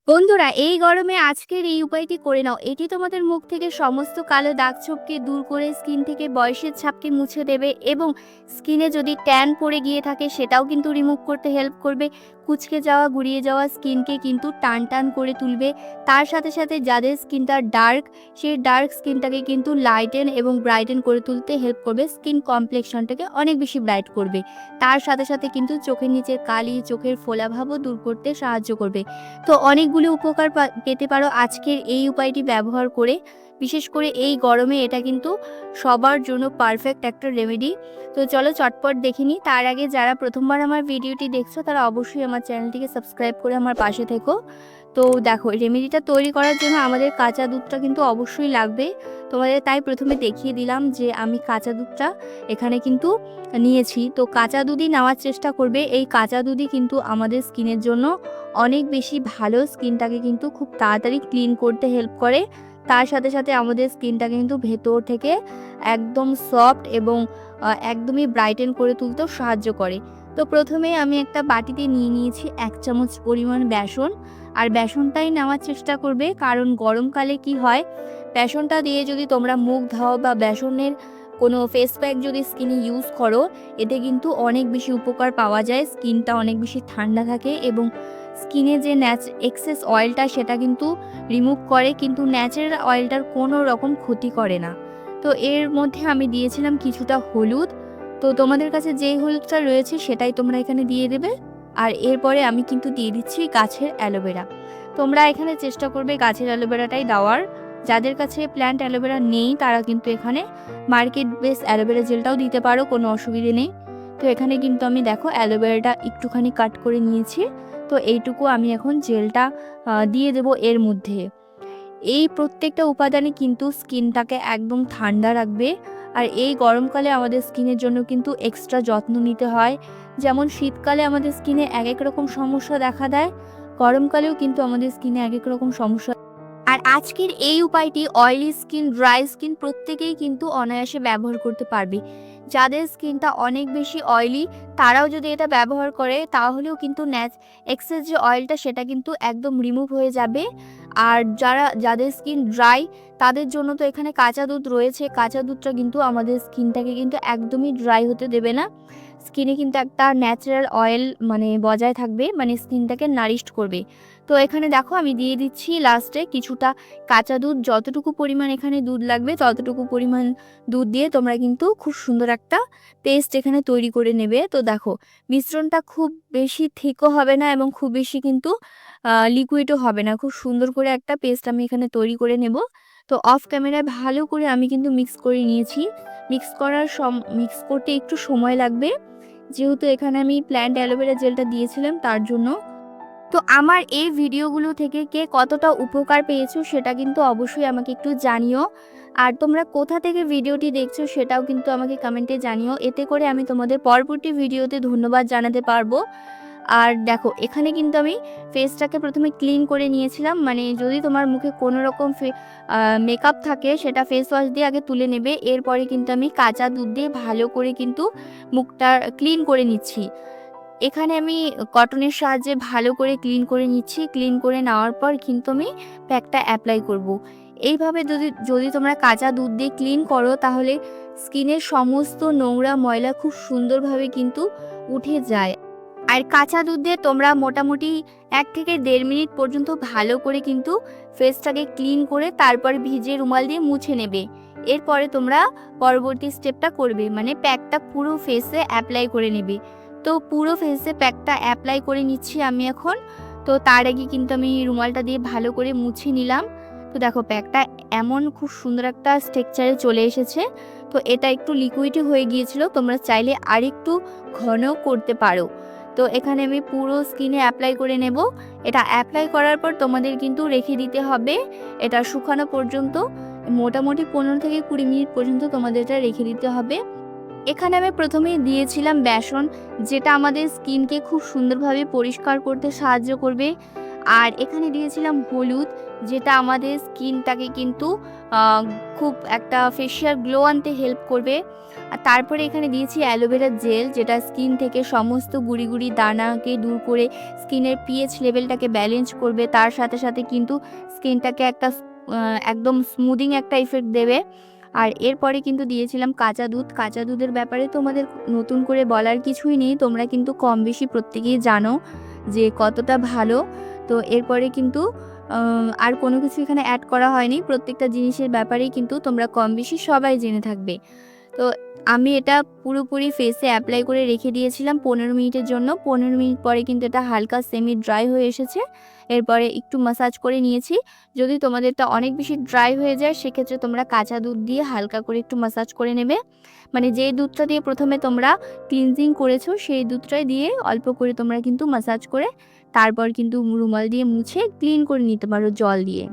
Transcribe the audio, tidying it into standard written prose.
বন্ধুরা, এই গরমে আজকের এই উপায়টি করে নাও। এটি তোমাদের মুখ থেকে সমস্ত কালো দাগ ছোপকে দূর করে স্কিন থেকে বয়সের ছাপকে মুছে দেবে এবং স্কিনে যদি ট্যান পড়ে গিয়ে থাকে সেটাও কিন্তু রিমুভ করতে হেল্প করবে। কুঁচকে যাওয়া গুঁড়িয়ে যাওয়া স্কিনকে কিন্তু টান টান করে তুলবে। তার সাথে সাথে যাদের স্কিনটা ডার্ক, সেই ডার্ক স্কিনটাকে কিন্তু লাইটেন এবং ব্রাইটেন করে তুলতে হেল্প করবে। স্কিন কমপ্লেক্সনটাকে অনেক বেশি ব্রাইট করবে। তার সাথে সাথে কিন্তু চোখের নিচের কালি, চোখের ফোলাভাবও দূর করতে সাহায্য করবে। তো অনেকগুলো উপকার পেতে পারো আজকের এই উপায়টি ব্যবহার করে। বিশেষ করে এই গরমে এটা কিন্তু সবার জন্য পারফেক্ট একটা রেমেডি। তো চলো চটপট দেখে নিই। তার আগে যারা প্রথমবার আমার ভিডিওটি দেখছো তারা অবশ্যই আমার চ্যানেলটিকে সাবস্ক্রাইব করে আমার পাশে থেকো। তো দেখো, রেমেডিটা তৈরি করার জন্য আমাদের কাঁচা দুধটা কিন্তু অবশ্যই লাগবে। তোমাদের তাই প্রথমে দেখিয়ে দিলাম যে আমি কাঁচা দুধটা এখানে কিন্তু নিয়েছি। তো কাঁচা দুধই নেওয়ার চেষ্টা করবে। এই কাঁচা দুধই কিন্তু আমাদের স্কিনের জন্য অনেক বেশি ভালো। স্কিনটাকে কিন্তু খুব তাড়াতাড়ি ক্লিন করতে হেল্প করে। তার সাথে সাথে আমাদের স্কিনটাকে কিন্তু ভেতর থেকে একদম সফট এবং একদমই ব্রাইটেন করে তুলতেও সাহায্য করে। তো প্রথমে আমি একটা বাটিতে নিয়ে নিয়েছি 1 চামচ পরিমাণ বেসন। আর বেসনটাই নেওয়ার চেষ্টা করবে, কারণ গরমকালে কি হয়, বেসনটা দিয়ে যদি তোমরা মুখ ধোও বা বেসনের কোনো ফেস প্যাক যদি স্কিনে ইউজ করো, এতে কিন্তু অনেক বেশি উপকার পাওয়া যায়। স্কিনটা অনেক বেশি ঠান্ডা থাকে এবং স্কিনে যে এক্সেস অয়েলটা সেটা কিন্তু রিমুভ করে, কিন্তু ন্যাচারাল অয়েলটার কোনো রকম ক্ষতি করে না। তো এর মধ্যে আমি দিয়েছিলাম কিছুটা হলুদ। তো তোমাদের কাছে যেই হলুদটা রয়েছে সেটাই তোমরা এখানে দিয়ে দেবে। আর এরপরে আমি কিন্তু দিয়ে দিচ্ছি গাছের অ্যালোভেরা। তোমরা এখানে চেষ্টা করবে গাছের অ্যালোভেরাটাই দেওয়ার। যাদের কাছে প্ল্যান্ট অ্যালোভেরা নেই তারা কিন্তু এখানে মার্কেট বেস অ্যালোভেরা জেলটাও দিতে পারো, কোনো অসুবিধে নেই। তো এখানে কিন্তু আমি দেখো অ্যালোভেরাটা একটুখানি কাট করে নিয়েছি। তো এইটুকু আমি এখন জেলটা দিয়ে দেব এর মধ্যে। এই প্রত্যেকটা উপাদানই কিন্তু স্কিনটাকে একদম ঠান্ডা রাখবে। আর এই গরমকালে আমাদের স্কিনের জন্য কিন্তু এক্সট্রা যত্ন নিতে হয়। যেমন শীতকালে আমাদের স্কিনে এক এক রকম সমস্যা দেখা দেয়, গরমকালেও কিন্তু আমাদের স্কিনে এক এক রকম সমস্যা। আর আজকের এই উপায়টি অয়েলি স্কিন, ড্রাই স্কিন প্রত্যেকেই কিন্তু অনায়াসে ব্যবহার করতে পারবে। যাদের স্কিনটা অনেক বেশি অয়েলি তারাও যদি এটা ব্যবহার করে তাহলেও কিন্তু এক্সেস যে অয়েলটা সেটা কিন্তু একদম রিমুভ হয়ে যাবে। আর যাদের স্কিন ড্রাই তাদের জন্য তো এখানে কাঁচা দুধ রয়েছে। কাঁচা দুধটা কিন্তু আমাদের স্কিনটাকে কিন্তু একদমই ড্রাই হতে দেবে না। স্কিনে কিন্তু একটা ন্যাচারাল অয়েল মানে বজায় থাকবে, মানে স্কিনটাকে নারিশড করবে। তো এখানে দেখো আমি দিয়ে দিচ্ছি লাস্টে কিছুটা কাঁচা দুধ। যতটুকু পরিমাণ এখানে দুধ লাগবে ততটুকু পরিমাণ দুধ দিয়ে তোমরা কিন্তু খুব সুন্দর একটা পেস্ট এখানে তৈরি করে নেবে। তো দেখো, মিশ্রণটা খুব বেশি থিকও হবে না এবং খুব বেশি কিন্তু লিকুইডও হবে না। খুব সুন্দর করে একটা পেস্ট আমি এখানে তৈরি করে নেব। তো অফ ক্যামেরায় ভালো করে আমি কিন্তু মিক্স করে নিয়েছি। মিক্স করতে একটু সময় লাগবে, যেহেতু এখানে আমি প্ল্যান্ট অ্যালোভেরা জেলটা দিয়েছিলাম তার জন্য। তো আমার এই ভিডিওগুলো থেকে কে কতটা উপকার পেয়েছো সেটা কিন্তু অবশ্যই আমাকে একটু জানিও। আর তোমরা কোথা থেকে ভিডিওটি দেখছো সেটাও কিন্তু আমাকে কমেন্টে জানিও। এতে করে আমি তোমাদের পরবর্তী ভিডিওতে ধন্যবাদ জানাতে পারবো। আর দেখো, এখানে কিন্তু আমি ফেসটাকে প্রথমে ক্লিন করে নিয়েছিলাম। মানে যদি তোমার মুখে কোনো রকম মেকআপ থাকে সেটা ফেস ওয়াশ দিয়ে আগে তুলে নেবে। এরপরে কিন্তু আমি কাঁচা দুধ দিয়ে ভালো করে কিন্তু মুখটা ক্লিন করে নিচ্ছি। এখানে আমি কটনের সাহায্যে ভালো করে ক্লিন করে নিচ্ছি। ক্লিন করে নেওয়ার পর কিন্তু আমি প্যাকটা অ্যাপ্লাই করব। এইভাবে যদি যদি তোমরা কাঁচা দুধ দিয়ে ক্লিন করো তাহলে স্কিনের সমস্ত নোংরা ময়লা খুব সুন্দরভাবে কিন্তু উঠে যায়। আর কাঁচা দুধ দিয়ে তোমরা মোটামুটি 1 থেকে 1.5 মিনিট পর্যন্ত ভালো করে কিন্তু ফেসটাকে ক্লিন করে তারপর ভিজে রুমাল দিয়ে মুছে নেবে। এরপরে তোমরা পরবর্তী স্টেপটা করবে, মানে প্যাকটা পুরো ফেসে অ্যাপ্লাই করে নেবে। তো পুরো ফেসে প্যাকটা অ্যাপ্লাই করে নিচ্ছি আমি এখন। তো তার আগে কিন্তু আমি রুমালটা দিয়ে ভালো করে মুছে নিলাম। তো দেখো, প্যাকটা এমন খুব সুন্দর একটা স্ট্রাকচারে চলে এসেছে। তো এটা একটু লিকুইডই হয়ে গিয়েছিল, তোমরা চাইলে আরেকটু ঘনও করতে পারো। তো এখানে আমি পুরো স্কিনে অ্যাপ্লাই করে নেব। এটা অ্যাপ্লাই করার পর তোমাদের কিন্তু রেখে দিতে হবে এটা শুকানো পর্যন্ত। মোটামুটি 15 থেকে 20 মিনিট পর্যন্ত তোমাদের এটা রেখে দিতে হবে। এখানে আমি প্রথমেই দিয়েছিলাম বেসন, যেটা আমাদের স্কিনকে খুব সুন্দরভাবে পরিষ্কার করতে সাহায্য করবে। আর এখানে দিয়েছিলাম হলুদ, যেটা আমাদের স্কিনটাকে কিন্তু আহ, খুব একটা ফেশিয়াল গ্লো আনতে হেল্প করবে। আর তারপরে এখানে দিয়েছি অ্যালোভেরা জেল, যেটা স্কিন থেকে সমস্ত গুড়ি গুড়ি দানাকে দূর করে স্কিনের পিএইচ লেভেলটাকে ব্যালেন্স করবে, তার সাথে সাথে কিন্তু স্কিনটাকে একটা একদম স্মুদিং একটা ইফেক্ট দেবে। আর এরপরে কিন্তু দিয়েছিলাম কাঁচা দুধ। কাঁচা দুধের ব্যাপারে তোমাদের নতুন করে বলার কিছুই নেই, তোমরা কিন্তু কম বেশি প্রত্যেকেই জানো যে কতটা ভালো। তো এরপরে কিন্তু আর কোনো কিছু এখানে অ্যাড করা হয়নি, প্রত্যেকটা জিনিসের ব্যাপারেই কিন্তু তোমরা কম বেশি সবাই জেনে থাকবে। তো আমি এটা পুরোপুরি ফেসে অ্যাপ্লাই করে রেখে দিয়েছিলাম 15 মিনিটের জন্য। 15 মিনিট পরে কিন্তু এটা হালকা সেমি ড্রাই হয়ে এসেছে। এরপরে একটু মাসাজ করে নিয়েছি। যদি তোমাদেরটা অনেক বেশি ড্রাই হয়ে যায় সেক্ষেত্রে তোমরা কাঁচা দুধ দিয়ে হালকা করে একটু মাসাজ করে নেবে। মানে যে দুধটা দিয়ে প্রথমে তোমরা ক্লিনজিং করেছো সেই দুধটাই দিয়ে অল্প করে তোমরা কিন্তু মাসাজ করে তারপর কিন্তু রুমাল দিয়ে মুছে ক্লিন করে নিতে পারো জল দিয়ে।